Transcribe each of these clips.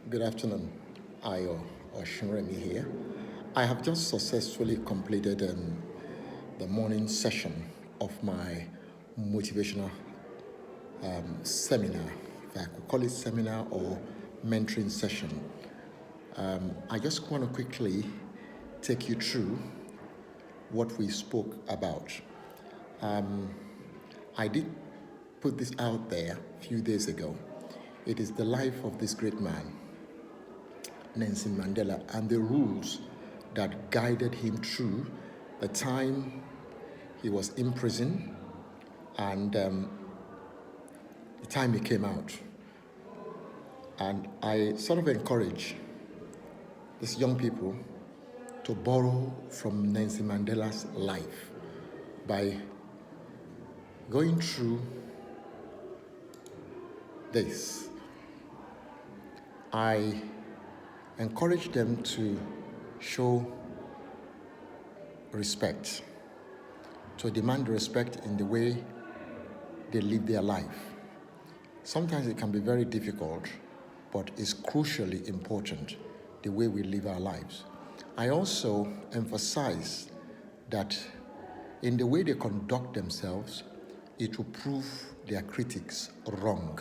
Good afternoon, Ayo or Shinremi here. I have just successfully completed the morning session of my motivational seminar, if I could call it seminar or mentoring session. I just want to quickly take you through what we spoke about. I did put this out there a few days ago. It is the life of this great man, Nelson Mandela, and the rules that guided him through the time he was in prison and the time he came out. And I sort of encourage these young people to borrow from Nelson Mandela's life by going through this. I encourage them to show respect, to demand respect in the way they live their life. Sometimes it can be very difficult, but it's crucially important the way we live our lives. I also emphasize that in the way they conduct themselves, it will prove their critics wrong.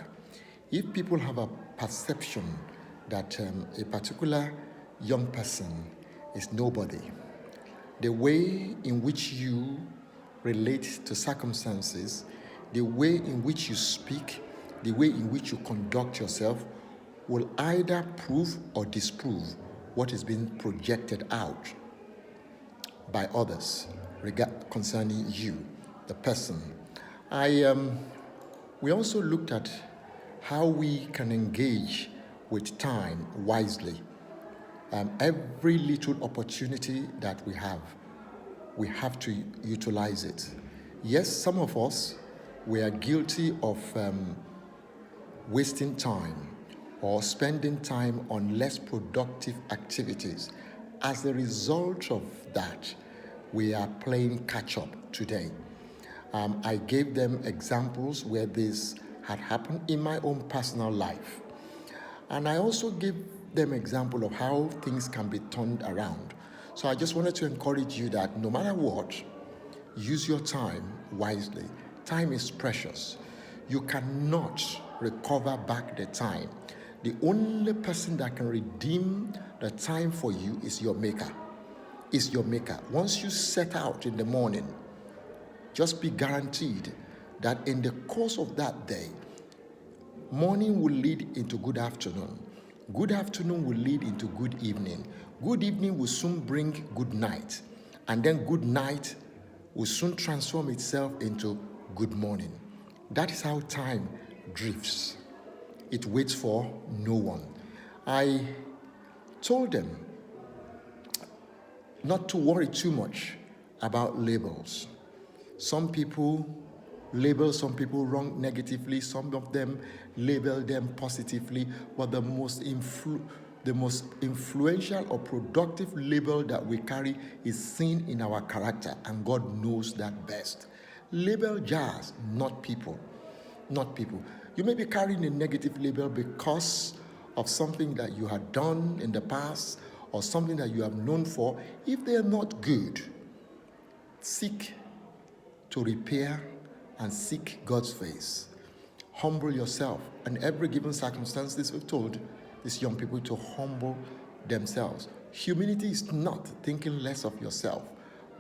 If people have a perception that a particular young person is nobody, the way in which you relate to circumstances, the way in which you speak, the way in which you conduct yourself will either prove or disprove what is being projected out by others concerning you, the person. We also looked at how we can engage with time wisely. Every little opportunity that we have to utilize it. Yes, some of us, we are guilty of wasting time or spending time on less productive activities. As a result of that, we are playing catch up today. I gave them examples where this had happened in my own personal life. And I also gave them example of how things can be turned around. So I just wanted to encourage you that no matter what, use your time wisely. Time is precious. You cannot recover back the time. The only person that can redeem the time for you is your maker. Is your maker. Once you set out in the morning, just be guaranteed that in the course of that day, morning will lead into good afternoon. Good afternoon will lead into good evening. Good evening will soon bring good night. And then good night will soon transform itself into good morning. That is how time drifts. It waits for no one. I told them not to worry too much about labels. Some people label some people wrong negatively, some of them label them positively, but the most influential or productive label that we carry is seen in our character, and God knows that best. Label jars, not people. Not people. You may be carrying a negative label because of something that you had done in the past or something that you have known for. If they are not good, seek to repair and seek God's face. Humble yourself. And every given circumstance, this we've told these young people to humble themselves. Humility is not thinking less of yourself,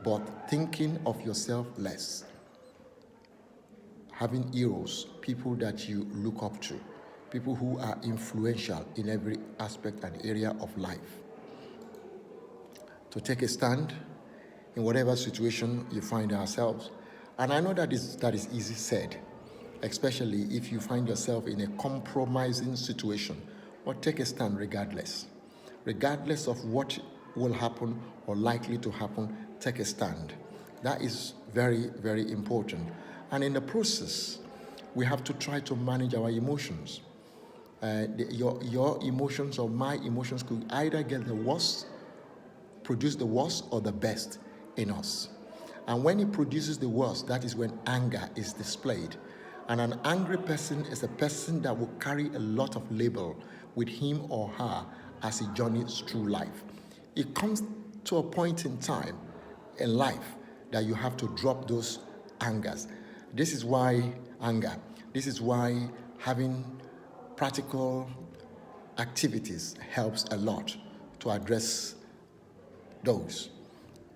but thinking of yourself less. Having heroes, people that you look up to, people who are influential in every aspect and area of life. To take a stand in whatever situation you find ourselves. And I know that is easy said, especially if you find yourself in a compromising situation. But take a stand regardless. Regardless of what will happen or likely to happen, take a stand. That is very, very important. And in the process, we have to try to manage our emotions. Your emotions or my emotions could either get the worst, produce the worst or the best in us. And when it produces the worst, that is when anger is displayed. And an angry person is a person that will carry a lot of label with him or her as he journeys through life. It comes to a point in time in life that you have to drop those angers. This is why having practical activities helps a lot to address those.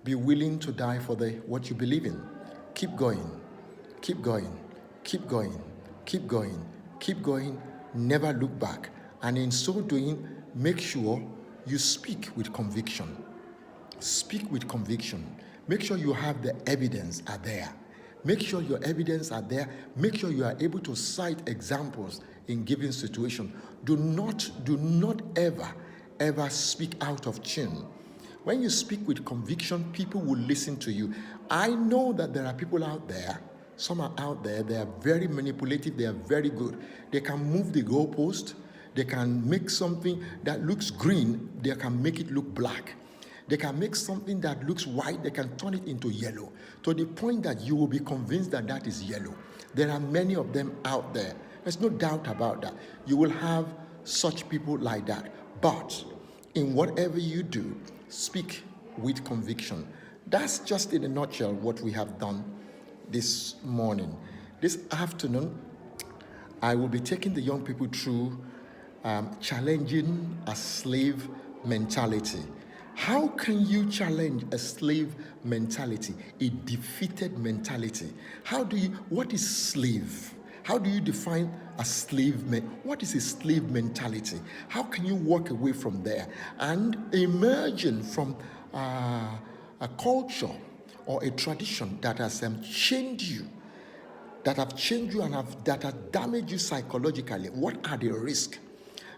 Be willing to die for what you believe in. Keep going, keep going, keep going, keep going, keep going, never look back. And in so doing, make sure you speak with conviction. Speak with conviction. Make sure you have the evidence are there. Make sure your evidence are there. Make sure you are able to cite examples in given situation. Do not ever speak out of tune. When you speak with conviction, people will listen to you. I know that there are people out there, some are out there, they are very manipulative, they are very good. They can move the goalpost, they can make something that looks green, they can make it look black. They can make something that looks white, they can turn it into yellow, to the point that you will be convinced that that is yellow. There are many of them out there. There's no doubt about that. You will have such people like that. But in whatever you do, speak with conviction. That's just in a nutshell what we have done this morning. This afternoon, I will be taking the young people through challenging a slave mentality. How can you challenge a slave mentality, a defeated mentality? What is slave? How do you define a slave? What is a slave mentality? How can you walk away from there and emerging from a culture or a tradition that has changed you, that have damaged you psychologically? What are the risks?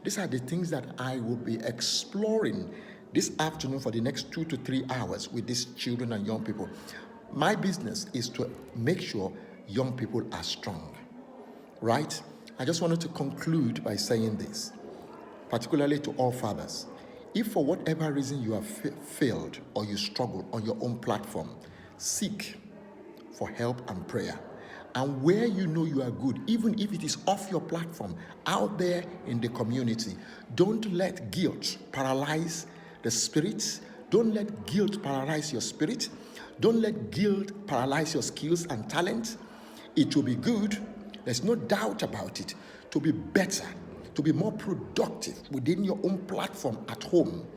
These are the things that I will be exploring this afternoon for the next 2 to 3 hours with these children and young people. My business is to make sure young people are strong, right? I just wanted to conclude by saying this, particularly to all fathers. If for whatever reason you have failed or you struggle on your own platform, seek for help and prayer. And where you know you are good, even if it is off your platform, out there in the community, don't let guilt paralyze the spirit. Don't let guilt paralyze your spirit. Don't let guilt paralyze your skills and talent. It will be good, there's no doubt about it, to be better, to be more productive within your own platform at home.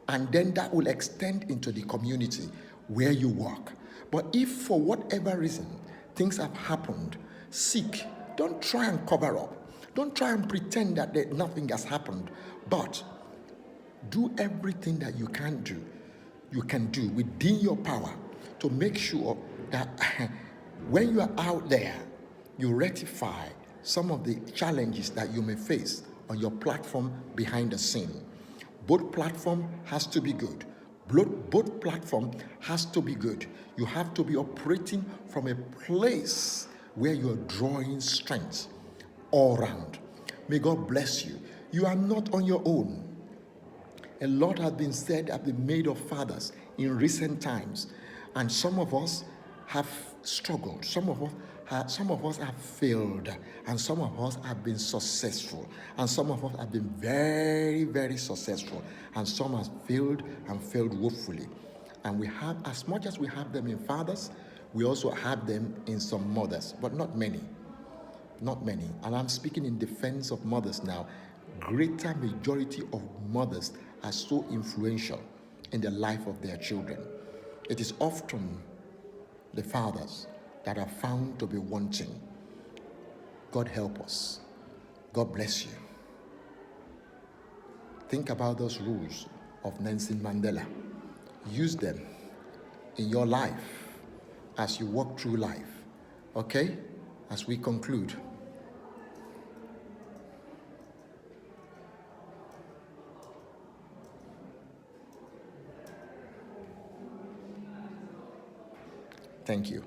And then that will extend into the community where you work. But if for whatever reason things have happened, seek. Don't try and cover up. Don't try and pretend that nothing has happened. But do everything that you can do within your power to make sure that when you are out there, you rectify some of the challenges that you may face on your platform behind the scene. Both platform has to be good. Both platform has to be good. You have to be operating from a place where you are drawing strength all around. May God bless you. You are not on your own. A lot has been said, have been made of fathers in recent times, and some of us have struggled. Some of us have failed, and some of us have been successful, and some of us have been very, very successful, and some have failed and failed woefully. And we have, as much as we have them in fathers, we also have them in some mothers, but not many. Not many. And I'm speaking in defense of mothers now. Greater majority of mothers are so influential in the life of their children. It is often the fathers that are found to be wanting. God help us. God bless you. Think about those rules of Nelson Mandela. Use them in your life as you walk through life. Okay? As we conclude. Thank you.